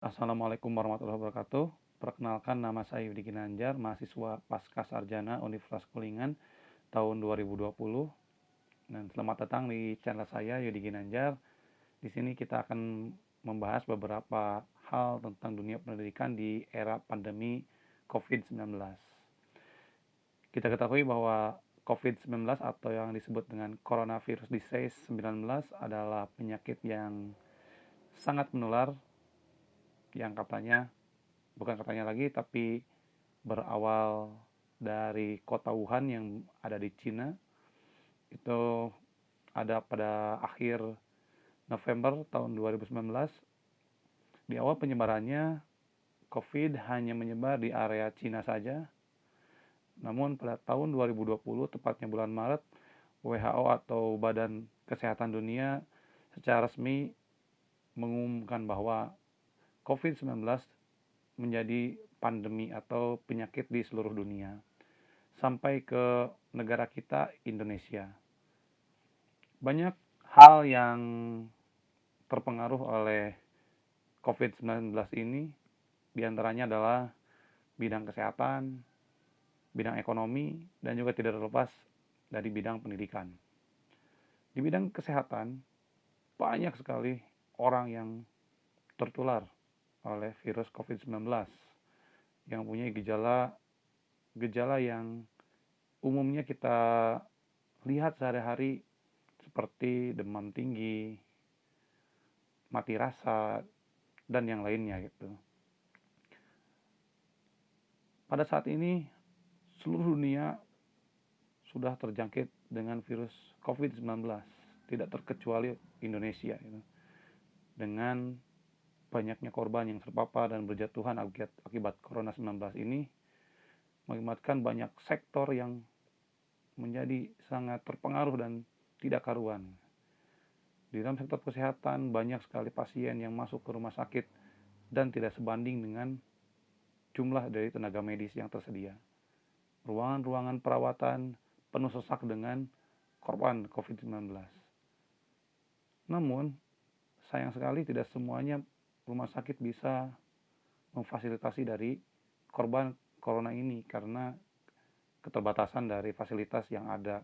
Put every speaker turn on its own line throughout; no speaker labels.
Assalamualaikum warahmatullahi wabarakatuh. Perkenalkan nama saya Yudi Ginanjar, mahasiswa Pascasarjana Universitas Kuningan tahun 2020. Dan selamat datang di channel saya Yudi Ginanjar. Di sini kita akan membahas beberapa hal tentang dunia pendidikan di era pandemi COVID-19. Kita ketahui bahwa COVID-19 atau yang disebut dengan coronavirus disease 19 adalah penyakit yang sangat menular, yang bukan katanya lagi, tapi berawal dari kota Wuhan yang ada di Cina. Itu ada pada akhir November tahun 2019. Di awal penyebarannya, COVID hanya menyebar di area Cina saja. Namun pada tahun 2020, tepatnya bulan Maret, WHO atau Badan Kesehatan Dunia secara resmi mengumumkan bahwa COVID-19 menjadi pandemi atau penyakit di seluruh dunia sampai ke negara kita, Indonesia. Banyak hal yang terpengaruh oleh COVID-19 ini, diantaranya adalah bidang kesehatan, bidang ekonomi, dan juga tidak terlepas dari bidang pendidikan. Di bidang kesehatan, banyak sekali orang yang tertular oleh virus COVID-19 yang punya gejala yang umumnya kita lihat sehari-hari, seperti demam tinggi, mati rasa, dan yang lainnya gitu. Pada saat ini seluruh dunia sudah terjangkit dengan virus COVID-19, tidak terkecuali Indonesia gitu. Dengan banyaknya korban yang terpapar dan berjatuhan akibat Corona 19 ini, mengakibatkan banyak sektor yang menjadi sangat terpengaruh dan tidak karuan. Di dalam sektor kesehatan, banyak sekali pasien yang masuk ke rumah sakit dan tidak sebanding dengan jumlah dari tenaga medis yang tersedia. Ruangan-ruangan perawatan penuh sesak dengan korban COVID-19. Namun, sayang sekali tidak semuanya rumah sakit bisa memfasilitasi dari korban corona ini karena keterbatasan dari fasilitas yang ada,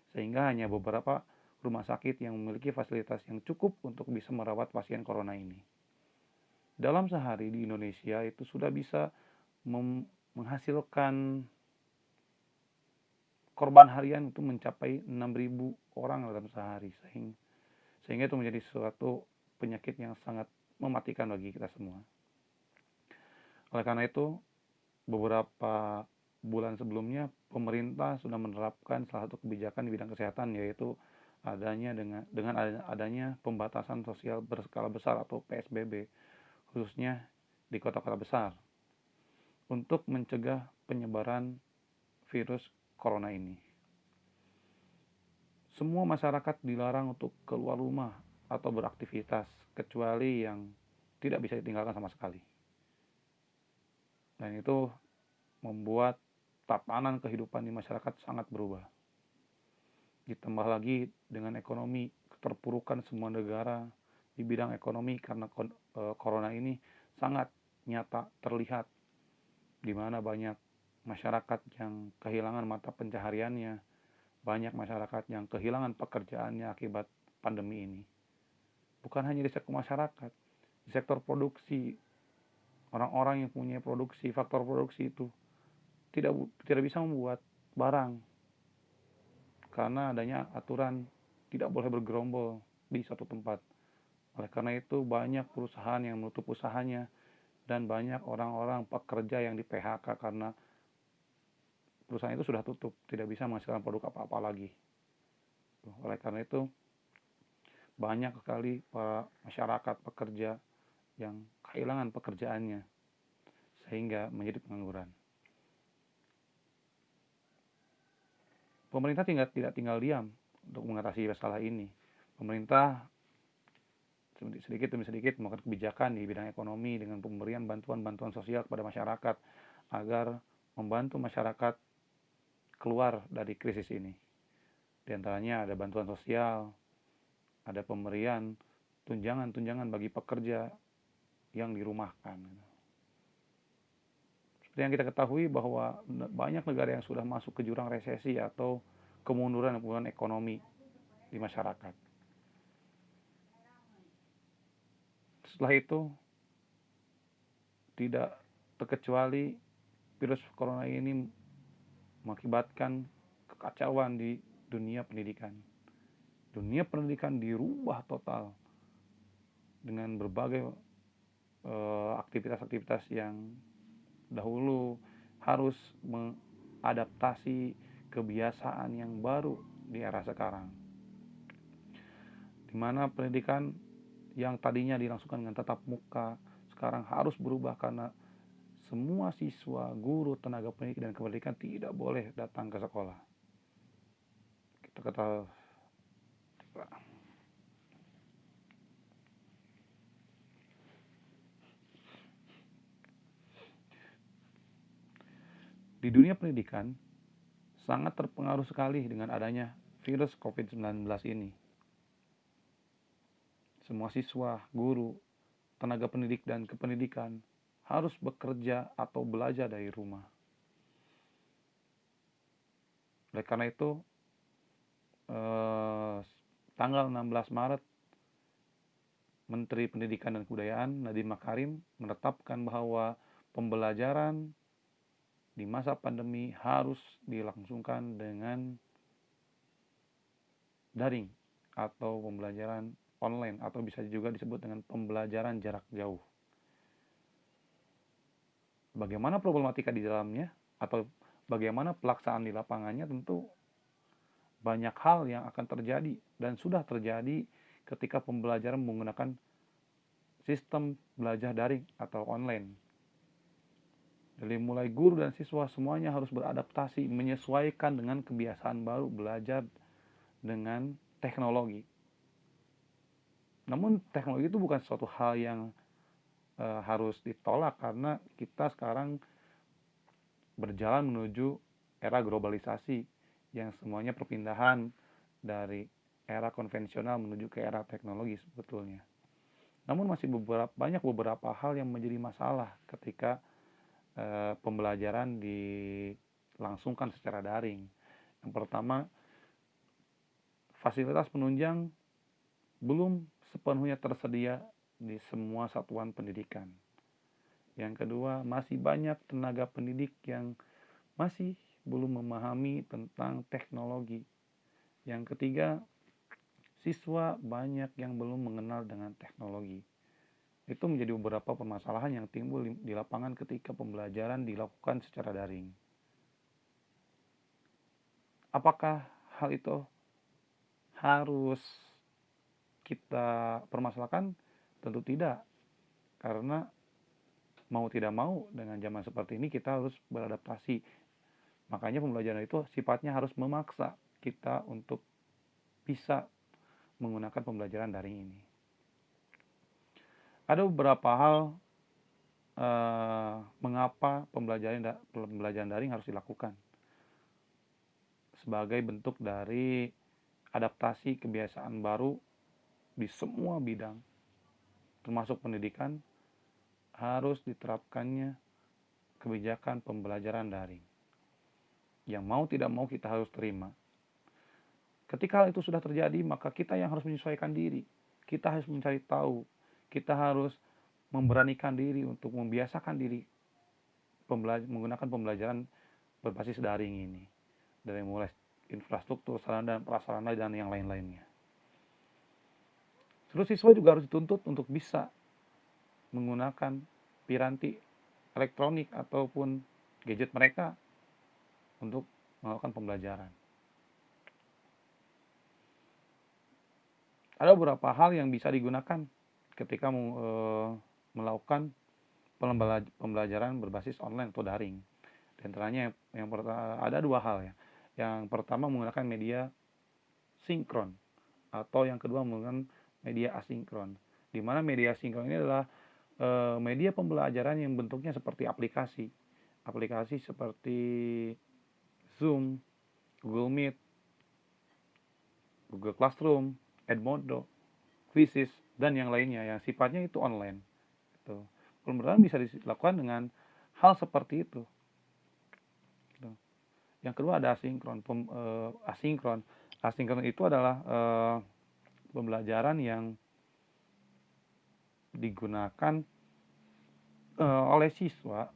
sehingga hanya beberapa rumah sakit yang memiliki fasilitas yang cukup untuk bisa merawat pasien corona ini. Dalam sehari di Indonesia itu sudah bisa menghasilkan korban harian itu mencapai 6.000 orang dalam sehari, sehingga itu menjadi suatu penyakit yang sangat mematikan bagi kita semua. Oleh karena itu, beberapa bulan sebelumnya pemerintah sudah menerapkan salah satu kebijakan di bidang kesehatan, yaitu dengan adanya pembatasan sosial berskala besar atau PSBB, khususnya di kota-kota besar, untuk mencegah penyebaran virus corona ini. Semua masyarakat dilarang untuk keluar rumah atau beraktivitas, kecuali yang tidak bisa ditinggalkan sama sekali. Dan itu membuat tatanan kehidupan di masyarakat sangat berubah. Ditambah lagi dengan ekonomi, keterpurukan semua negara di bidang ekonomi karena corona ini sangat nyata terlihat, di mana banyak masyarakat yang kehilangan mata pencahariannya, banyak masyarakat yang kehilangan pekerjaannya akibat pandemi ini. Bukan hanya di sektor masyarakat, di sektor produksi, orang-orang yang punya produksi, faktor produksi itu tidak bisa membuat barang karena adanya aturan tidak boleh bergerombol di satu tempat. Oleh karena itu banyak perusahaan yang menutup usahanya dan banyak orang-orang pekerja yang di PHK karena perusahaan itu sudah tutup, tidak bisa menghasilkan produk apa-apa lagi. Oleh karena itu banyak sekali para masyarakat pekerja yang kehilangan pekerjaannya sehingga menjadi pengangguran. Pemerintah tidak tinggal diam untuk mengatasi masalah ini. Pemerintah sedikit demi sedikit melakukan kebijakan di bidang ekonomi dengan pemberian bantuan-bantuan sosial kepada masyarakat agar membantu masyarakat keluar dari krisis ini. Di antaranya ada bantuan sosial, ada pemberian tunjangan-tunjangan bagi pekerja yang dirumahkan. Seperti yang kita ketahui bahwa banyak negara yang sudah masuk ke jurang resesi atau kemunduran hubungan ekonomi di masyarakat. Setelah itu, tidak terkecuali virus corona ini mengakibatkan kekacauan di dunia pendidikan. Dunia pendidikan dirubah total dengan berbagai aktivitas-aktivitas yang dahulu harus mengadaptasi kebiasaan yang baru di era sekarang, di mana pendidikan yang tadinya dilangsungkan dengan tatap muka sekarang harus berubah karena semua siswa, guru, tenaga pendidik, dan kependidikan tidak boleh datang ke sekolah. Kita ketahui di dunia pendidikan sangat terpengaruh sekali dengan adanya virus COVID-19 ini. Semua siswa, guru, tenaga pendidik, dan kependidikan harus bekerja atau belajar dari rumah. Oleh karena itu, tanggal 16 Maret, Menteri Pendidikan dan Kebudayaan Nadiem Makarim menetapkan bahwa pembelajaran di masa pandemi harus dilangsungkan dengan daring atau pembelajaran online atau bisa juga disebut dengan pembelajaran jarak jauh. Bagaimana problematika di dalamnya atau bagaimana pelaksanaan di lapangannya, tentu banyak hal yang akan terjadi dan sudah terjadi ketika pembelajaran menggunakan sistem belajar daring atau online. Dari mulai guru dan siswa semuanya harus beradaptasi menyesuaikan dengan kebiasaan baru belajar dengan teknologi. Namun teknologi itu bukan suatu hal yang harus ditolak karena kita sekarang berjalan menuju era globalisasi yang semuanya perpindahan dari era konvensional menuju ke era teknologi sebetulnya. Namun masih banyak beberapa hal yang menjadi masalah ketika pembelajaran dilangsungkan secara daring. Yang pertama, fasilitas penunjang belum sepenuhnya tersedia di semua satuan pendidikan. Yang kedua, masih banyak tenaga pendidik yang masih belum memahami tentang teknologi. Yang ketiga, siswa banyak yang belum mengenal dengan teknologi. Itu menjadi beberapa permasalahan yang timbul di lapangan ketika pembelajaran dilakukan secara daring. Apakah hal itu harus kita permasalahkan? Tentu tidak, karena mau tidak mau dengan zaman seperti ini kita harus beradaptasi. Makanya pembelajaran itu sifatnya harus memaksa kita untuk bisa menggunakan pembelajaran daring ini. Ada beberapa hal mengapa pembelajaran daring harus dilakukan sebagai bentuk dari adaptasi kebiasaan baru di semua bidang, termasuk pendidikan. Harus diterapkannya kebijakan pembelajaran daring yang mau tidak mau kita harus terima. Ketika hal itu sudah terjadi, maka kita yang harus menyesuaikan diri. Kita harus mencari tahu, kita harus memberanikan diri untuk membiasakan diri menggunakan pembelajaran berbasis daring ini, dari mulai infrastruktur, sarana dan prasarana dan yang lain-lainnya. Seluruh siswa juga harus dituntut untuk bisa menggunakan piranti elektronik ataupun gadget mereka untuk melakukan pembelajaran. Ada beberapa hal yang bisa digunakan ketika melakukan pembelajaran berbasis online atau daring. Di antaranya yang pertama, ada dua hal ya. Yang pertama menggunakan media sinkron atau yang kedua menggunakan media asinkron. Di mana media sinkron ini adalah media pembelajaran yang bentuknya seperti aplikasi. Aplikasi seperti Zoom, Google Meet, Google Classroom, Edmodo, Quizzes, dan yang lainnya yang sifatnya itu online. Tuh. Pembelajaran bisa dilakukan dengan hal seperti itu. Gitu. Yang kedua ada asinkron. Asinkron. Asinkron itu adalah pembelajaran yang digunakan oleh siswa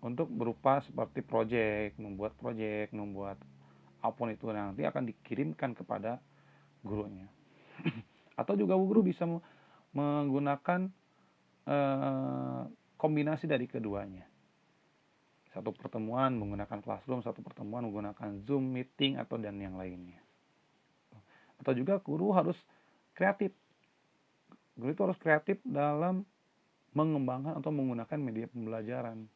untuk berupa seperti membuat apapun itu nanti akan dikirimkan kepada gurunya. Atau juga guru bisa menggunakan kombinasi dari keduanya. Satu pertemuan menggunakan Classroom, satu pertemuan menggunakan Zoom meeting atau dan yang lainnya. Atau juga guru harus kreatif. Guru itu harus kreatif dalam mengembangkan atau menggunakan media pembelajaran.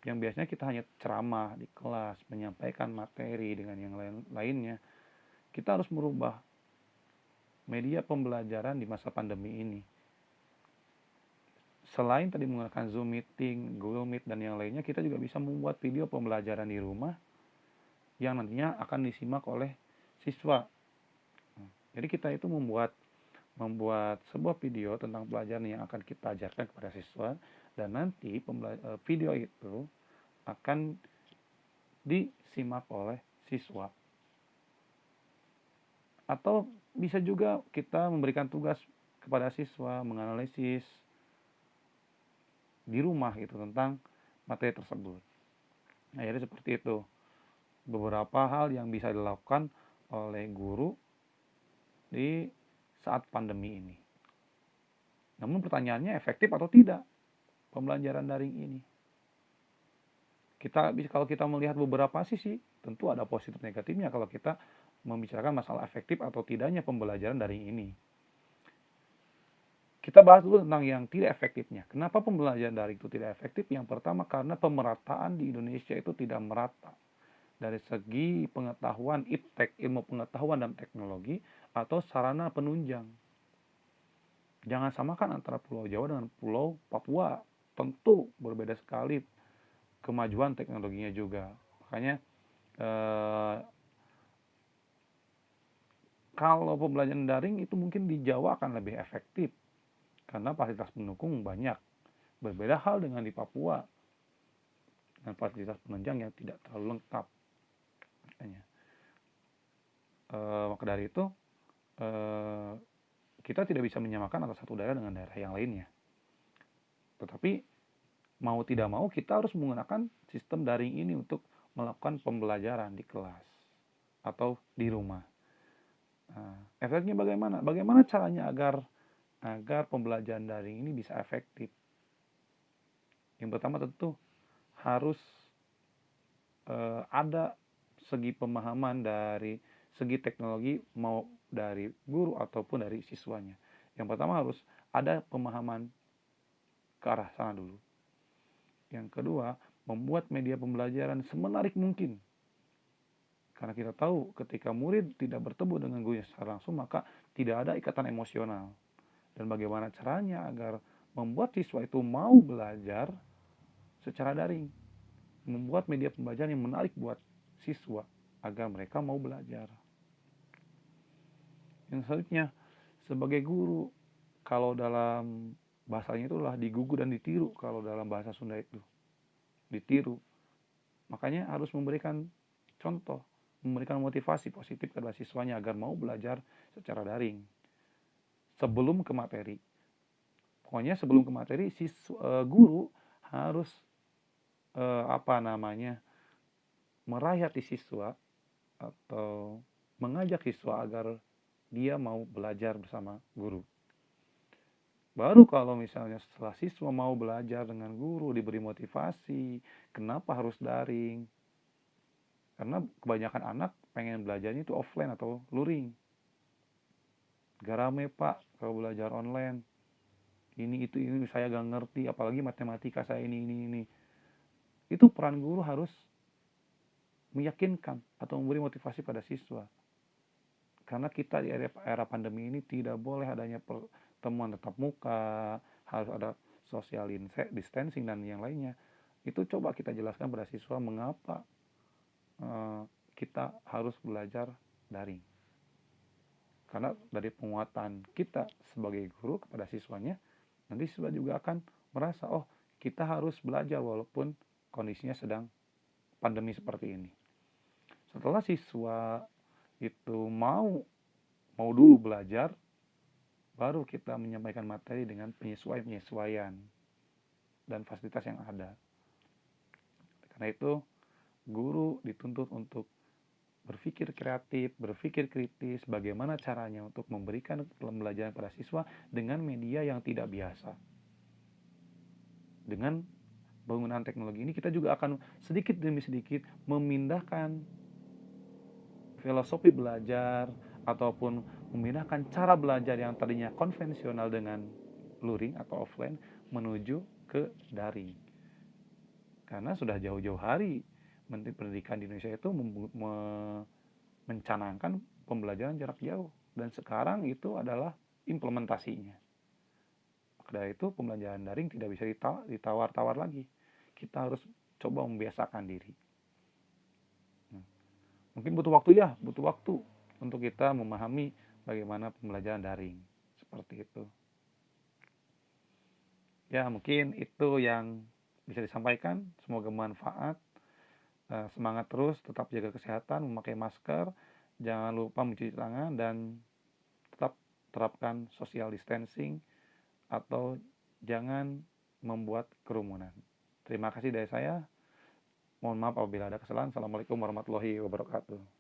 Yang biasanya kita hanya ceramah di kelas, menyampaikan materi dengan yang lainnya. Kita harus merubah media pembelajaran di masa pandemi ini. Selain tadi menggunakan Zoom meeting, Google Meet dan yang lainnya, kita juga bisa membuat video pembelajaran di rumah yang nantinya akan disimak oleh siswa. Jadi kita itu membuat sebuah video tentang pelajaran yang akan kita ajarkan kepada siswa, dan nanti video itu akan disimak oleh siswa. Atau bisa juga kita memberikan tugas kepada siswa menganalisis di rumah gitu tentang materi tersebut. Nah, jadi seperti itu beberapa hal yang bisa dilakukan oleh guru di saat pandemi ini. Namun pertanyaannya, efektif atau tidak pembelajaran daring ini? Kalau kita melihat beberapa sisi, tentu ada positif negatifnya kalau kita membicarakan masalah efektif atau tidaknya pembelajaran daring ini. Kita bahas dulu tentang yang tidak efektifnya. Kenapa pembelajaran daring itu tidak efektif? Yang pertama, karena pemerataan di Indonesia itu tidak merata. Dari segi pengetahuan iptek, ilmu pengetahuan dan teknologi, atau sarana penunjang. Jangan samakan antara Pulau Jawa dengan Pulau Papua. Tentu berbeda sekali kemajuan teknologinya juga. Makanya kalau pembelajaran daring itu mungkin di Jawa akan lebih efektif karena fasilitas pendukung banyak. Berbeda hal dengan di Papua dengan fasilitas penunjang yang tidak terlalu lengkap. Maka dari itu kita tidak bisa menyamakan antara satu daerah dengan daerah yang lainnya. Tetapi mau tidak mau kita harus menggunakan sistem daring ini untuk melakukan pembelajaran di kelas atau di rumah. Nah, efeknya bagaimana? Bagaimana caranya agar pembelajaran daring ini bisa efektif? Yang pertama tentu harus ada segi pemahaman dari segi teknologi mau dari guru ataupun dari siswanya. Yang pertama harus ada pemahaman ke arah sana dulu. Yang kedua, membuat media pembelajaran semenarik mungkin. Karena kita tahu ketika murid tidak bertemu dengan gurunya secara langsung, maka tidak ada ikatan emosional. Dan bagaimana caranya agar membuat siswa itu mau belajar secara daring. Membuat media pembelajaran yang menarik buat siswa agar mereka mau belajar. Yang selanjutnya, sebagai guru, kalau dalam bahasanya itulah digugu dan ditiru, kalau dalam bahasa Sunda itu ditiru. Makanya harus memberikan contoh, memberikan motivasi positif kepada siswanya agar mau belajar secara daring. Sebelum ke materi. Pokoknya sebelum ke materi, guru harus meraih hati siswa atau mengajak siswa agar dia mau belajar bersama guru. Baru kalau misalnya setelah siswa mau belajar dengan guru, diberi motivasi, kenapa harus daring? Karena kebanyakan anak pengen belajarnya itu offline atau luring. Gak rame pak kalau belajar online. Ini saya gak ngerti, apalagi matematika saya ini. Itu peran guru harus meyakinkan atau memberi motivasi pada siswa. Karena kita di era pandemi ini tidak boleh adanya pertemuan tatap muka, harus ada social distancing dan yang lainnya. Itu coba kita jelaskan pada siswa mengapa kita harus belajar daring. Karena dari penguatan kita sebagai guru kepada siswanya, nanti siswa juga akan merasa, oh kita harus belajar walaupun kondisinya sedang pandemi seperti ini. Setelah siswa itu mau dulu belajar, baru kita menyampaikan materi dengan penyesuaian dan fasilitas yang ada. Karena itu, guru dituntut untuk berpikir kreatif, berpikir kritis, bagaimana caranya untuk memberikan pembelajaran pada siswa dengan media yang tidak biasa. Dengan penggunaan teknologi ini, kita juga akan sedikit demi sedikit memindahkan filosofi belajar ataupun memindahkan cara belajar yang tadinya konvensional dengan luring atau offline menuju ke daring. Karena sudah jauh-jauh hari Menteri Pendidikan di Indonesia itu mencanangkan pembelajaran jarak jauh, dan sekarang itu adalah implementasinya. Maka itu pembelajaran daring tidak bisa ditawar-tawar lagi. Kita harus coba membiasakan diri. Mungkin butuh waktu untuk kita memahami bagaimana pembelajaran daring. Seperti itu. Ya, mungkin itu yang bisa disampaikan. Semoga bermanfaat. Semangat terus, tetap jaga kesehatan, memakai masker, jangan lupa mencuci tangan, dan tetap terapkan social distancing atau jangan membuat kerumunan. Terima kasih dari saya. Mohon maaf apabila ada kesalahan. Assalamualaikum warahmatullahi wabarakatuh.